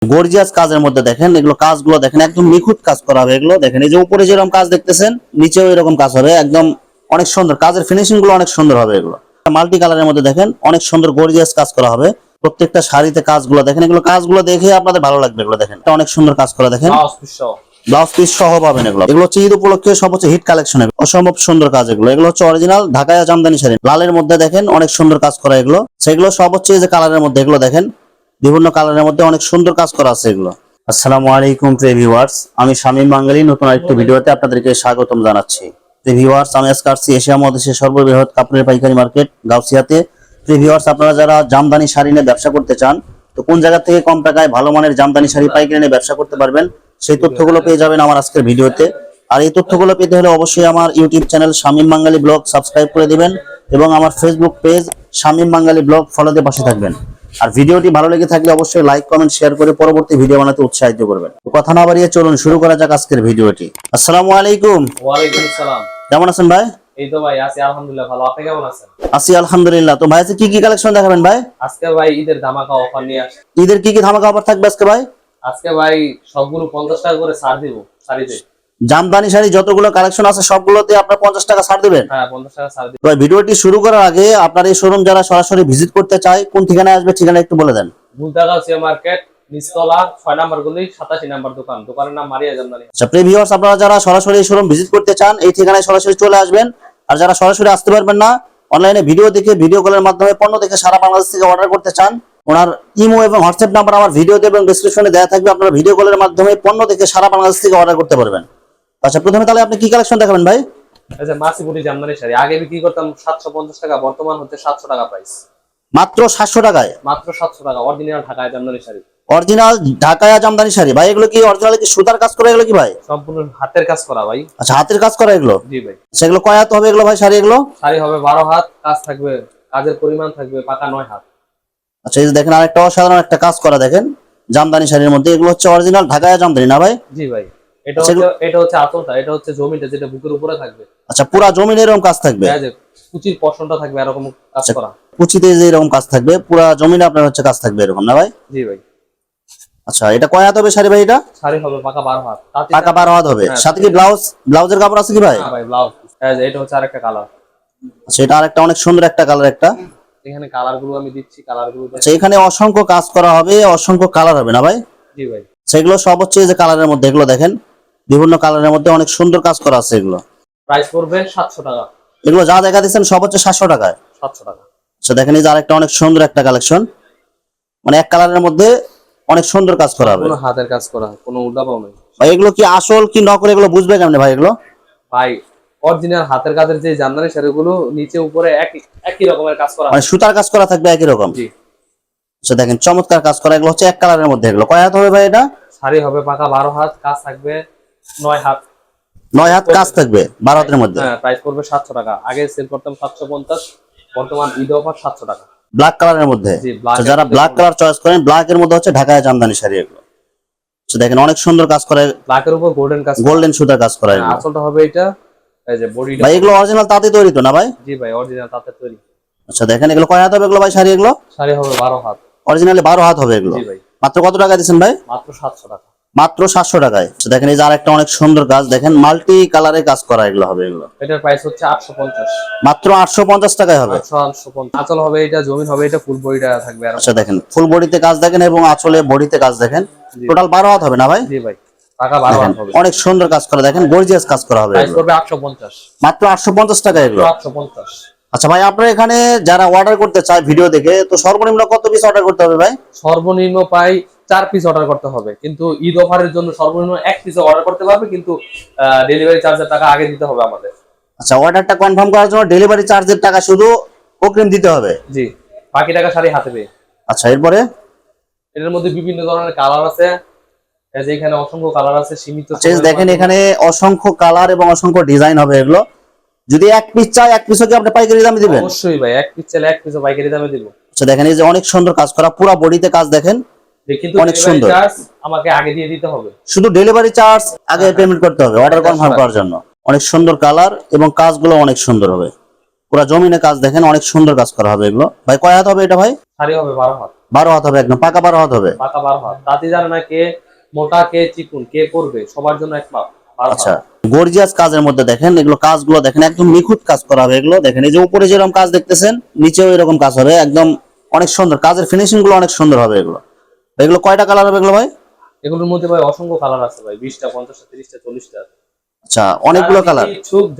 Gorgeous কাজের মধ্যে দেখেন, এগুলো কাজগুলো দেখেন একদম নিখুঁত কাজ করা হবে। এগুলো দেখেন, এই যে উপরে যেরকম কাজ দেখতেছেন নিচেও এরকম কাজ হবে, একদম অনেক সুন্দর কাজের ফিনিশিং গুলো অনেক সুন্দর হবে। এগুলো মাল্টি কালারের মধ্যে দেখেন অনেক সুন্দর গর্জিয়াস কাজ করা হবে। প্রত্যেকটা শাড়িতে কাজগুলো দেখেন, এগুলো কাজগুলো দেখে আপনাদের ভালো লাগবে। এগুলো দেখেন অনেক সুন্দর কাজ করা, দেখেন ব্লাউজ পিস সহ পাবেন। এগুলো হচ্ছে ঈদ উপলক্ষে সব হচ্ছে হিট কালেকশন, অসম্ভব সুন্দর কাজ। এগুলো হচ্ছে অরিজিনাল ঢাকায়া জামদানি শাড়ি, লালের মধ্যে দেখেন অনেক সুন্দর কাজ করা। এগুলো সেগুলো সব হচ্ছে এই যে কালারের মধ্যে, এগুলো দেখেন বিভিন্ন কালারের মধ্যে অনেক সুন্দর কাজ করা আছে এগুলো। আসসালামু আলাইকুম প্রিয় ভিউয়ার্স, আমি শামীম বাঙালি নতুন আরেকটি ভিডিওতে আপনাদেরকে স্বাগতম জানাচ্ছি। প্রিয় ভিউয়ার্স, আমি আজকে আসছি এশিয়া মহাদেশের সর্ববৃহৎ কাপড়ের পাইকারি মার্কেট গাউসিয়াতে। প্রিয় ভিউয়ার্স, আপনারা যারা জামদানি শাড়ি নিয়ে ব্যবসা করতে চান, তো কোন জায়গা থেকে কম টাকায় ভালো মানের জামদানি শাড়ি পাইকারি নিয়ে ব্যবসা করতে পারবেন, সেই তথ্যগুলো পেয়ে যাবেন আমার আজকের ভিডিওতে। আর এই তথ্যগুলো পেতে হলে অবশ্যই আমার ইউটিউব চ্যানেল শামীম বাঙালি ব্লগ সাবস্ক্রাইব করে দিবেন এবং আমার ফেসবুক পেজ শামীম বাঙালি ব্লগ ফলো দিয়ে পাশে থাকবেন। আর ভিডিওটি ভালো লেগে থাকলে অবশ্যই লাইক কমেন্ট শেয়ার করে পরবর্তী ভিডিও বানাতে উৎসাহিত করবেন। কথা না বাড়িয়ে চলুন শুরু করা যাক আজকের ভিডিওটি। আসসালামু আলাইকুম। ওয়ালাইকুম আসসালাম। কেমন আছেন ভাই? এই তো ভাই আছি আলহামদুলিল্লাহ ভালো। আপনি কেমন আছেন? আছি আলহামদুলিল্লাহ। তো ভাই আজকে কি কি কালেকশন দেখাবেন ভাই? আজকে ভাই ঈদের ধামাকা অফার নিয়ে আসছি। ঈদের কি কি ধামাকা অফার থাকবে আজকে ভাই? আজকে ভাই সবগুলো 50 টাকা করে ছাড় দিব শাড়িতে। জামদানি শাড়ি যতগুলো কালেকশন আছে সবগুলোতে আপনারা 50 টাকা ছাড় দিবেন? হ্যাঁ 50 টাকা ছাড় দিব। তো ভিডিওটি শুরু করার আগে আপনার এই শোরুম যারা সরাসরি ভিজিট করতে চায় কোন ঠিকানায় আসবে, ঠিকানা একটু বলে দেন। বুলতাগাছিয়া মার্কেট নিচতলা 6 নাম্বার গলি 87 নাম্বার দোকান। দোকানের নাম মারিয়া জামদানি। আচ্ছা প্রিয় ভিউয়ার্স, আপনারা যারা সরাসরি এই শোরুম ভিজিট করতে চান এই ঠিকানায় সরাসরি চলে আসবেন। আর যারা সরাসরি আসতে পারবেন না, অনলাইনে ভিডিও দেখে ভিডিও কলের মাধ্যমে পণ্য দেখে সারা বাংলাদেশ থেকে অর্ডার করতে চান, ওনার ইমো এবং হোয়াটসঅ্যাপ নাম্বার আমার ভিডিওতে এবং ডেসক্রিপশনে দেওয়া থাকবে। আপনারা ভিডিও কলের মাধ্যমে পণ্য দেখে সারা বাংলাদেশ থেকে অর্ডার করতে পারবেন। আচ্ছা প্রথমে তাহলে আপনি কি কালেকশন দেখাবেন ভাই? আচ্ছা মাসিপুরি জামদানি শাড়ি আগে বিক্রি করতাম 750 টাকা, বর্তমান হচ্ছে 700 টাকা প্রাইস। মাত্র 700 টাকায়? মাত্র 700 টাকা অরিজিনাল ঢাকায় জামদানি শাড়ি। অরিজিনাল ঢাকায়া জামদানি শাড়ি ভাই? এগুলো কি অরিজিনাল কি সুতার কাজ করা এগুলো কি ভাই? সম্পূর্ণ হাতের কাজ করা ভাই। আচ্ছা হাতের কাজ করা এগুলো? জি ভাই। সেগুলো কয় হাত হবে এগুলো ভাই শাড়ি? এগুলো শাড়ি হবে 12 হাত, কাজ থাকবে, কাজের পরিমাণ থাকবে পাকা 9 হাত। আচ্ছা এই যে দেখেন আরেকটা অসাধারণ একটা কাজ করা দেখেন জামদানি শাড়ির মধ্যে, এগুলো হচ্ছে অরিজিনাল ঢাকায়া জামদানি না ভাই? জি ভাই। এটা হচ্ছে আঁচলটা, এটা হচ্ছে জমিটা যেটা বুকের উপরে থাকবে। আচ্ছা পুরা জমিনে এরকম কাজ থাকবে? হ্যাঁ, যে কুচির পশমটা থাকবে এরকম কাজ করা। কুচিতে যে এরকম কাজ থাকবে, পুরা জমিনে আপনার হচ্ছে কাজ থাকবে এরকম না ভাই? জি ভাই। আচ্ছা এটা কয় হাত হবে শাড়ি ভাই? এটা শাড়ি হবে পাকা 12 হাত। পাকা 12 হাত হবে। সাথে কি ব্লাউজের কাপড় আছে কি ভাই? হ্যাঁ ভাই ব্লাউজ। হ্যাঁ যে এটা হচ্ছে আরেকটা কালার। আচ্ছা এটা আরেকটা অনেক সুন্দর একটা কালার একটা। এখানে কালার গুলো আমি দিচ্ছি, কালার গুলো। আচ্ছা এখানে অসংখ্য কাজ করা হবে, অসংখ্য কালার হবে না ভাই? জি ভাই। সেগুলো সব হচ্ছে যে কালারের মধ্যে, এগুলো দেখেন বিভিন্ন কালারের মধ্যে অনেক সুন্দর কাজ করা আছে। এগুলো প্রাইস পড়বে 700 টাকা। এগুলো যা দেখা দিচ্ছেন সব হচ্ছে 700 টাকায়। 700 টাকা। আচ্ছা দেখেন এই যে আরেকটা অনেক সুন্দর একটা কালেকশন, মানে এক কালারের মধ্যে অনেক সুন্দর কাজ করা হবে। কোনো হাতের কাজ করা, কোনো উল্টাপাও নেই ভাই। এগুলো কি আসল কি নকল এগুলো বুঝবে কেমনে ভাই? এগুলো ভাই অরিজিনাল হাতের কাজের যে জামদানি শাড়িগুলো নিচে উপরে একই রকমের কাজ করা, মানে সুতার কাজ করা থাকবে একই রকম? জি। আচ্ছা দেখেন চমৎকার কাজ করা, এগুলো হচ্ছে এক কালারের মধ্যে। এগুলো কয় হাত হবে ভাই? এটা শাড়ি হবে পাকা 12 হাত, কাজ থাকবে 9 হাত। 9 হাত কাজ থাকবে 12 হাতের মধ্যে। হ্যাঁ প্রাইস পড়বে 700 টাকা। আগে সেল করতাম 750, বর্তমান ঈদ অফার 700 টাকা। ব্ল্যাক কালারের মধ্যে? জি ব্ল্যাক। যারা ব্ল্যাক কালার চয়েস করেন, ব্ল্যাক এর মধ্যে হচ্ছে ঢাকায় জামদানি শাড়ি এগুলো। আচ্ছা দেখেন অনেক সুন্দর কাজ করে, ব্ল্যাক এর উপর গোল্ডেন কাজ, গোল্ডেন সুতার কাজ করা। এগুলো আসলটা হবে এটা। এই যে বডিটা ভাই এগুলো অরিজিনাল তাঁতে তৈরি তো না ভাই? জি ভাই অরিজিনাল তাঁতের তৈরি। আচ্ছা দেখেন এগুলো কয় হাত হবে এগুলো ভাই শাড়ি? এগুলো শাড়ি হবে 12 হাত। অরিজিনালি 12 হাত হবে এগুলো। জি ভাই। মাত্র কত টাকা দিচ্ছেন ভাই? মাত্র 700 টাকা। মাত্র 700 টাকায়। আচ্ছা দেখেন এই যে আরেকটা অনেক সুন্দর কাজ দেখেন, মাল্টি কালারে কাজ করা এগুলো হবে। এগুলো এটার প্রাইস হচ্ছে 850। মাত্র 850 টাকায় হবে। 850। আঁচল হবে এটা, জমিন হবে এটা, ফুল বডিটা থাকবে। আচ্ছা দেখেন ফুল বডিতে কাজ দেখেন এবং আঁচলে বডিতে কাজ দেখেন, টোটাল 12 হাত হবে না ভাই? জি ভাই টাকা 12 হাত হবে। অনেক সুন্দর কাজ করা দেখেন, গর্জিয়াস কাজ করা হবে। প্রাইস করবে 850। মাত্র 850 টাকা এগুলো? 850। আচ্ছা ভাই আপনার এখানে যারা অর্ডার করতে চায় ভিডিও দেখে, তো সর্বনিম্ন কত পিস অর্ডার করতে হবে ভাই? সর্বনিম্ন প্রায় 4 পিস অর্ডার করতে হবে, কিন্তু ঈদ অফারের জন্য সর্বনিম্ন 1 পিস অর্ডার করতে পারবে, কিন্তু ডেলিভারি চার্জের টাকা আগে দিতে হবে আমাদের। আচ্ছা অর্ডারটা কনফার্ম করার জন্য ডেলিভারি চার্জের টাকা শুধু অগ্রিম দিতে হবে? জি, বাকি টাকা শাড়ি হাতে পেয়ে। আচ্ছা এরপরে এর মধ্যে বিভিন্ন ধরনের কালার আছে, এই যে এখানে অসংখ্য কালার আছে সীমিত। দেখেন এখানে অসংখ্য কালার এবং অসংখ্য ডিজাইন হবে। এগুলো যদি এক পিস চাই, এক পিসও কি আপনি পাইকারি দামে দিবেন? অবশ্যই ভাই, 1 পিস চাইলে 1 পিসও পাইকারি দামে দিব। আচ্ছা দেখেন এই যে অনেক সুন্দর কাজ করা, পুরো বডিতে কাজ দেখেন, কিন্তু অনেক সুন্দর। চার্জ আমাকে আগে দিয়ে দিতে হবে, শুধু ডেলিভারি চার্জ আগে পেমেন্ট করতে হবে অর্ডার কনফার্ম করার জন্য। অনেক সুন্দর কালার এবং কাজগুলো অনেক সুন্দর হবে, পুরো জমিনে কাজ দেখেন, অনেক সুন্দর কাজ করা হবে। এগুলো ভাই কয় হাত হবে এটা ভাই? শাড়ি হবে 12 হাত। 12 হাত হবে, একদম পাকা 12 হাত হবে। পাকা 12 হাত। তাতে জানে না কে মোটা কে চিকুন কে পরবে, সবার জন্য এক মাপ 12 আচ্ছা, হাত। গর্জিয়াস কাজের মধ্যে দেখেন এগুলো কাজগুলো দেখেন একদম নিখুঁত কাজ করা হবে এগুলো দেখেন। এই যে উপরে যেরকম কাজ দেখতেছেন নিচেও এরকম কাজ হবে, একদম অনেক সুন্দর কাজের ফিনিশিং গুলো অনেক সুন্দর হবে এগুলো। এগুলো কয়টা কালার হবে এগুলো ভাই? এগুলোর মধ্যে ভাই অসংখ্য কালার আছে ভাই, 20টা 50টা 30টা 40টা। আচ্ছা, অনেকগুলো কালার।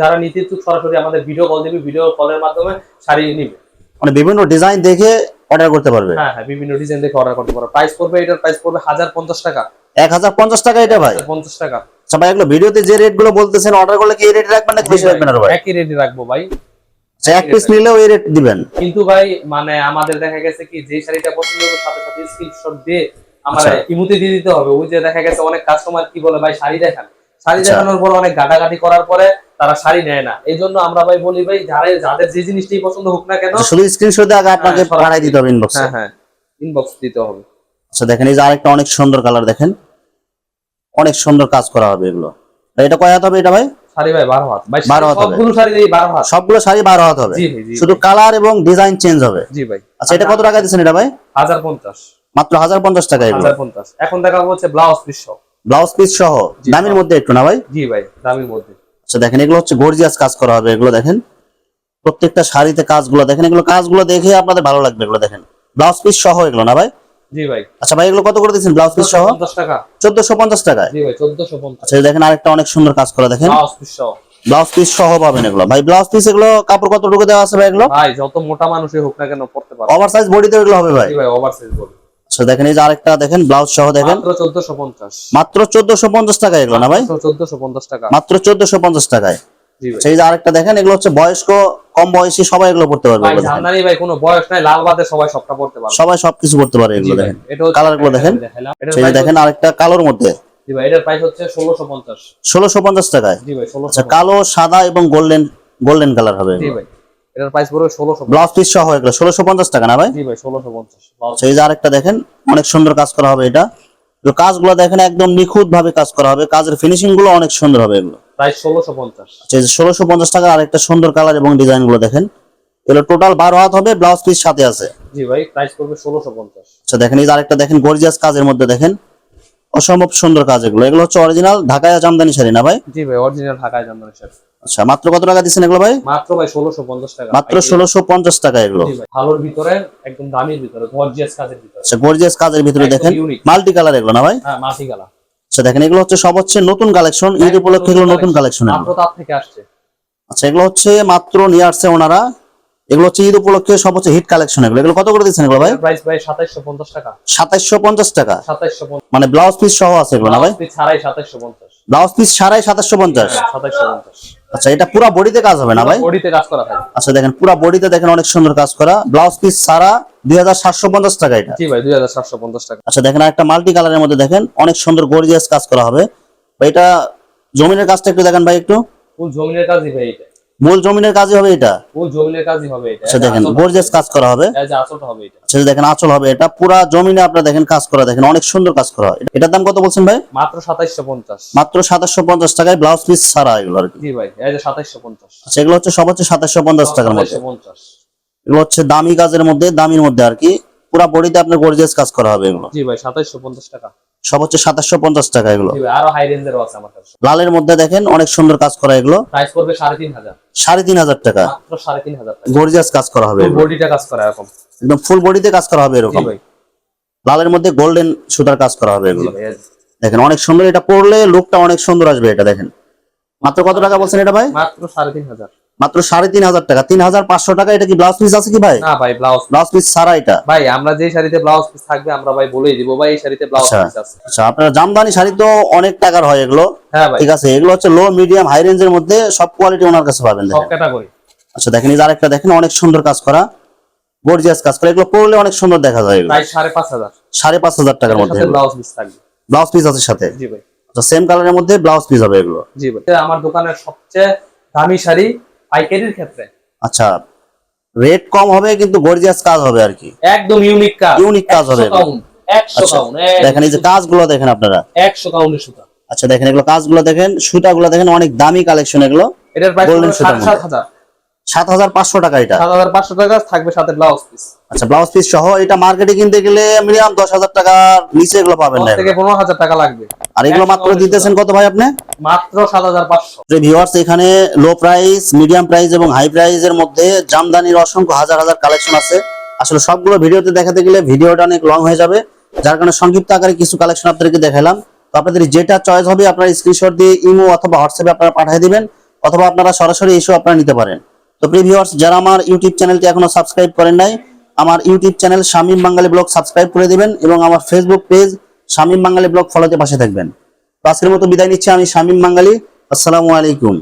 যারা নিতে ইচ্ছুক সরাসরি আমাদের ভিডিও কল দিবে, ভিডিও কলের মাধ্যমে শাড়ি নিবে। মানে বিভিন্ন ডিজাইন দেখে অর্ডার করতে পারবে। হ্যাঁ হ্যাঁ, বিভিন্ন ডিজাইন দেখে অর্ডার করতে পারো। প্রাইস পড়বে, এটার প্রাইস পড়বে 1050 টাকা। 1050 টাকা এটা ভাই? 50 টাকা। আচ্ছা ভাই, এগুলো ভিডিওতে যে রেট গুলো বলতেছেন অর্ডার করলে কি এই রেট রাখবেন নাকি বেশি রাখবেন আর ভাই? একই রেটে রাখবো ভাই। আচ্ছা, এক পিস নিলেও এই রেট দিবেন? কিন্তু ভাই মানে আমাদের দেখা গেছে কি যে শাড়িটা পছন্দ হবে সাথে সাথে স্ক্রিনশট দিয়ে আমার আচ্ছা। ইমুতে দিয়ে দিতে হবে। ওই যে দেখা গেছে অনেক কাস্টমার কি বলে ভাই শাড়ি দেখান, শাড়ি আচ্ছা। দেখানোর পর অনেক গাটাগাটি করার পরে তারা শাড়ি নেয় না। এই জন্য আমরা ভাই বলি ভাই যাদের যে জিনিসটাই পছন্দ হোক না কেন, শুধু স্ক্রিনশট দিয়ে আগে আপনাকে সরাসরি। পাঠিয়ে দিতে হবে ইনবক্সে। হ্যাঁ হ্যাঁ, ইনবক্স দিতে হবে। আচ্ছা দেখেন, এই যে আরেকটা অনেক সুন্দর কালার দেখেন, অনেক সুন্দর কাজ করা হবে এগুলো। এটা কয় হাত হবে এটা ভাই? শাড়ি ভাই 12 হাত ভাই, 12 হাত হবে। সবগুলো শাড়ি দিয়ে 12 হাত। সবগুলো শাড়ি 12 হাত হবে? জি ভাই, জি শুধু ভাই। কালার এবং ডিজাইন চেঞ্জ হবে? জি ভাই। আচ্ছা, এটা কত টাকা দিচ্ছেন এটা ভাই? 1050। মাত্র 1050 টাকা এগুলো? 1050। এখন দেখাবো হচ্ছে ব্লাউজ পিস সহ। ব্লাউজ পিস সহ জি, দামের মধ্যে একটু না ভাই? জি ভাই, দামের মধ্যে। আচ্ছা দেখেন, এগুলো হচ্ছে গর্জিয়াস কাজ করা হবে এগুলো দেখেন। প্রত্যেকটা শাড়িতে কাজগুলো দেখেন, এগুলো কাজগুলো দেখে আপনাদের ভালো লাগবে এগুলো দেখেন। ব্লাউজ পিস সহ এগুলো না ভাই? জি ভাই। আচ্ছা ভাই, এগুলো কত করে দিচ্ছেন ব্লাউজ পিস সহ? 1450 টাকা। 1450 টাকায়? জি ভাই, 1450। আচ্ছা, এই দেখেন আরেকটা অনেক সুন্দর কাজ করা দেখেন, ব্লাউজ পিস সহ। ব্লাউজ পিস সহ পাবেন এগুলো ভাই। ব্লাউজ পিস এগুলো কাপড় কতটুকু দেওয়া আছে ভাই এগুলো? ভাই যত মোটা মানুষই হোক না কেন পড়তে পারবে। ওভার সাইজ বডিতে এগুলো হবে ভাই? জি ভাই, ওভারসাইজ বডি। আচ্ছা দেখেন, এই যে আরেকটা দেখেন ব্লাউজ সহ দেখেন, মাত্র 1450। মাত্র 1450 টাকা এগুলো না ভাই? 1450 টাকা। মাত্র 1450 টাকায়? জি ভাই। আচ্ছা, এই যে আরেকটা দেখেন, এগুলো হচ্ছে বয়স্ক কম বয়সী সবাই এগুলো পড়তে পারবে ভাই এগুলো দেখেন। জানদানি ভাই কোনো বয়স নাই, লাল বাদে সবাই সবটা পড়তে পারবে। সবাই সবকিছু পড়তে পারে এগুলো দেখেন। কালার গুলো দেখেন, সেই যে দেখেন আরেকটা কালোর মধ্যে। জি ভাই, এটার প্রাইস হচ্ছে 1650। 1650 টাকায়? জি ভাই, আচ্ছা, 1650। কালো সাদা এবং গোল্ডেন কালার হবে জি এগুলো। ভাই, এটার প্রাইস পড়বে 1650। ব্লাউজ পিস সহ এগুলো 1650 টাকা না ভাই? জি ভাই, 1650। আচ্ছা, এই যে আরেকটা দেখেন অনেক সুন্দর কাজ করা হবে এটা। তো কাজগুলো দেখেন একদম নিখুঁত ভাবে কাজ করা হবে, কাজের ফিনিশিং গুলো অনেক সুন্দর হবে এগুলো। প্রাইস 1650। আচ্ছা, এই যে 1650 টাকা আরেকটা সুন্দর কালার এবং ডিজাইন গুলো দেখেন। এগুলো টোটাল 12 হাত হবে, ব্লাউজ পিস সাথে আছে। জি ভাই, প্রাইস পড়বে 1650। আচ্ছা দেখেন, এই যে আরেকটা দেখেন গর্জিয়াস কাজের মধ্যে দেখেন, অসম্ভব সুন্দর কাজ এগুলো। এগুলো হচ্ছে অরিজিনাল ঢাকায়া জামদানি শাড়ি না ভাই? জি ভাই, অরিজিনাল ঢাকায় জামদানি শাড়ি। আচ্ছা, মাত্র কত টাকা দিচ্ছেন এগুলো ভাই? মাত্র ভাই 1650 টাকা। মাত্র 1650 টাকা এগুলো? জি ভাই, ভালোর ভিতরে একদম দামির ভিতরে গর্জিয়াস কাজের ভিতরে। আচ্ছা, গর্জিয়াস কাজের ভিতরে একদম দেখেন unique। মাল্টি কালার এগুলো না ভাই? হ্যাঁ, মাল্টি কালার। আচ্ছা দেখেন, এগুলো হচ্ছে সব হচ্ছে নতুন কালেকশন, ঈদ উপলক্ষে এগুলো নতুন কালেকশন মাত্র এগুলো। তার থেকে আসছে। আচ্ছা, এগুলো হচ্ছে মাত্র নিয়ে আসছে ওনারা, এগুলো হচ্ছে ঈদ উপলক্ষে সব হচ্ছে হিট কালেকশন এগুলো। এগুলো কত করে দিচ্ছেন এগুলো ভাই? প্রাইস ভাই 2750 টাকা। 2750 টাকা? 2750। মানে ব্লাউজ পিস সহ আছে এগুলো না ভাই? পিস ছাড়াই 2750। ব্লাউজ পিস ছাড়াই 2750? 2750। আচ্ছা, এটা পুরো বডিতে কাজ হবে না ভাই? বডিতে কাজ করা থাকে। আচ্ছা দেখেন, পুরো বডিতে দেখেন অনেক সুন্দর কাজ করা, ব্লাউজ পিস ছাড়া 2750 টাকা এটা? জি ভাই, 2750 টাকা। আচ্ছা দেখেন, একটা মাল্টি কালারের মধ্যে দেখেন অনেক সুন্দর গর্জিয়াস কাজ করা হবে ভাই। এটা জমিনের কাজটা একটু দেখেন ভাই একটু। ফুল জমিনের কাজই ভাই এটা। মূল জমিনের কাজই হবে এটা? ফুল জমিনের কাজই হবে এটা। আচ্ছা দেখেন, গর্জিয়াস কাজ করা হবে। এই যে আঁচলটা হবে এটা। আচ্ছা দেখেন, আঁচল হবে এটা, পুরা জমিনে আপনারা দেখেন কাজ করা দেখেন অনেক সুন্দর কাজ করা। এটার দাম কত বলছেন ভাই? মাত্র 2750। মাত্র 2750 টাকায় ব্লাউজ পিস ছাড়া এগুলো আর কি? জি ভাই, এই যে 2750। আচ্ছা, এগুলো হচ্ছে সব হচ্ছে 2750 টাকার মধ্যে। 2750। এগুলো হচ্ছে দামি কাজের মধ্যে, দামির মধ্যে আর কি। পুরা বডিতে আপনার গর্জিয়াস কাজ করা হবে এগুলো। জি ভাই, 2750 টাকা। সব হচ্ছে 2750 টাকা এগুলো। জি ভাই, আরো হাই রেঞ্জেরও আছে আমার কাছে। লালের মধ্যে দেখেন অনেক সুন্দর কাজ করা এগুলো। প্রাইস পড়বে 3500। 3500 টাকা? মাত্র 3500 টাকা। গর্জিয়াস কাজ করা হবে এগুলো। বডিটা কাজ করা এরকম। একদম ফুল বডিতে কাজ করা হবে জি এরকম। ভাই। লালের মধ্যে গোল্ডেন সুতার কাজ করা হবে জি এগুলো ভাই, এই যে। দেখেন অনেক সুন্দর। এটা পরলে লুকটা অনেক সুন্দর আসবে এটা দেখেন। মাত্র কত টাকা বলছেন এটা ভাই? মাত্র 3500। মাত্র 3500 টাকা? 3500 টাকা? এটা কি ব্লাউজ পিস আছে কি ভাই? না ভাই, ব্লাউজ পিস ছাড়া এটা? ভাই আমরা যে শাড়িতে ব্লাউজ পিস থাকবে আমরা ভাই বলেই দিব ভাই এই শাড়িতে ব্লাউজ আচ্ছা পিস আছে। আচ্ছা, আপনার জামদানি শাড়ি তো অনেক টাকার হয় এগুলো। হ্যাঁ ভাই, ঠিক আছে, এগুলো হচ্ছে লো মিডিয়াম হাই রেঞ্জের মধ্যে সব কোয়ালিটি ওনার কাছে পাবেন সব দেখেন। ক্যাটাগরি। আচ্ছা দেখেন, এই যে আরেকটা দেখেন অনেক সুন্দর কাজ করা, গর্জিয়াস কাজ করা। এগুলো পরলে অনেক সুন্দর দেখা যায় এগুলো। প্রাইস 5500। 5500 টাকার মধ্যে সাথে ব্লাউজ পিস থাকবে। ব্লাউজ পিস আছে সাথে? জি ভাই। আচ্ছা, সেম কালারের মধ্যে ব্লাউজ পিস হবে এগুলো? জি ভাই, এটা আমার দোকানের সবচেয়ে দামি শাড়ি পাইকারির ক্ষেত্রে। আচ্ছা, রেট কম হবে কিন্তু গর্জিয়াস কাজ হবে আর কি? একদম ইউনিক কাজ। ইউনিক কাজ হবে 100 কাউন্ট। 100 আচ্ছা কাউন্ট। দেখেন, এই যে কাজগুলো দেখেন আপনারা 100 কাউন্টের সুতা। আচ্ছা দেখেন, এগুলো কাজগুলো দেখেন, সুতাগুলো দেখেন অনেক দামি কালেকশন এগুলো। এটার প্রাইস Golden হলো সুতার মধ্যে। 7500। 7,500 টাকা এটা। 7,500 টাকা থাকবে, সাথে ব্লাউজ পিস। আচ্ছা, ব্লাউজ পিস সহ। এটা মার্কেটে কিনতে গেলে মিনিমাম 10,000 টাকার নিচে এগুলো পাবেন না, 10 থেকে 15,000 টাকা লাগবে। আর এগুলো মাত্র দিতেছেন কত ভাই আপনি? মাত্র 7,500। ভিউয়ার্স, এখানে লো প্রাইস, মিডিয়াম প্রাইস এবং হাই প্রাইসের মধ্যে জামদানির অসংখ্য হাজার হাজার কালেকশন আছে। আসলে সবগুলো ভিডিওতে দেখাতে গেলে ভিডিওটা অনেক লং হয়ে যাবে, যার কারণে সংক্ষিপ্ত আকারে কিছু কালেকশন আপনাদেরকে দেখালাম। তো আপনাদের যেটা চয়েস হবে আপনারা স্ক্রিনশট দিয়ে ইমো অথবা হোয়াটসঅ্যাপে আপনারা পাঠিয়ে দিবেন, অথবা আপনারা সরাসরি এসেও আপনারা নিতে পারেন। তো প্রিয় ভিউয়ার্স, যারা আমার ইউটিউব চ্যানেলটি এখনো সাবস্ক্রাইব করেন নাই, আমার ইউটিউব চ্যানেল শামীম বাঙালি ব্লগ সাবস্ক্রাইব করে দিবেন এবং আমার ফেসবুক পেজ শামীম বাঙালি ব্লগ ফলোতে পাশে থাকবেন। তো আজকের মতো বিদায় নিচ্ছি আমি শামীম বাঙালি। আসসালামু আলাইকুম।